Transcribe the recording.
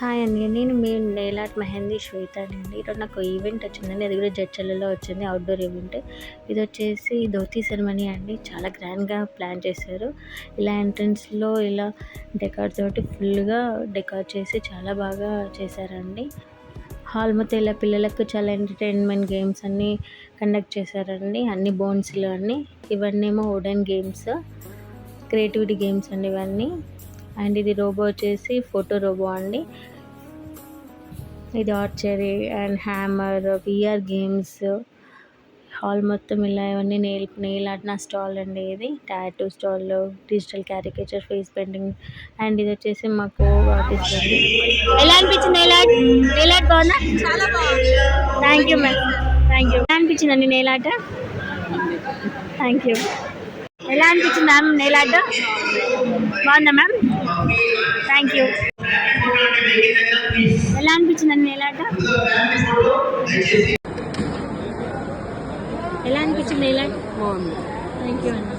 Hi అండి. నేను మీ నెయిల్ ఆర్ట్ మెహందీ శ్వేతనండి. ఈరోజు నాకు ఈవెంట్ వచ్చిందండి. అది కూడా జడ్చర్లలో వచ్చింది. Outdoor event. ఇదొచ్చేసి ధోతి సెరమనీ అండి. చాలా గ్రాండ్‌గా ప్లాన్ చేశారు. ఇలా ఎంట్రన్స్‌లో ఇలా డెకార్ తోటి ఫుల్‌గా డెకార్ చేసి చాలా బాగా చేశారండి. హాల్ మొత్తం ఇలా పిల్లలకు చాలా ఎంటర్‌టైన్‌మెంట్ గేమ్స్ అన్నీ కండక్ట్ చేశారండి. అన్ని బోన్స్‌లో అన్నీ. ఇవన్నేమో వుడెన్ గేమ్స్. క్రియేటివిటీ గేమ్స్ అండి ఇవన్నీ. అండ్ ఇది రోబో వచ్చేసి ఫోటో రోబో అండి. ఇది archery and hammer, VR games. Hall మొత్తం ఇలా ఇవన్నీ నెయిల్ ఆర్ట్ నా స్టాల్ అండి. ఇది tattoo stall, digital caricature, face painting. And ఇది వచ్చేసి మాకు ఆర్టిస్ట్ అండి. ఎలా అనిపించింది నెయిల్ ఆర్ట్? నెయిల్ ఆర్ట్ బాగుందా? చాలా బాగుంది. Thank you ma'am. Thank you. ఎలా అనిపించిందండి నెయిల్ ఆర్ట్? Thank you. ఎలా అనిపించింది మ్యామ్ నెయిల్ ఆర్ట్? బాగుందా మ్యామ్? Thank you. ఎలా అనిపించిందండి నెయిల్ ఆర్ట్? ఎలా అనిపించింది నెయిల్ ఆర్ట్? బాగుంది. థ్యాంక్ యూ అండి.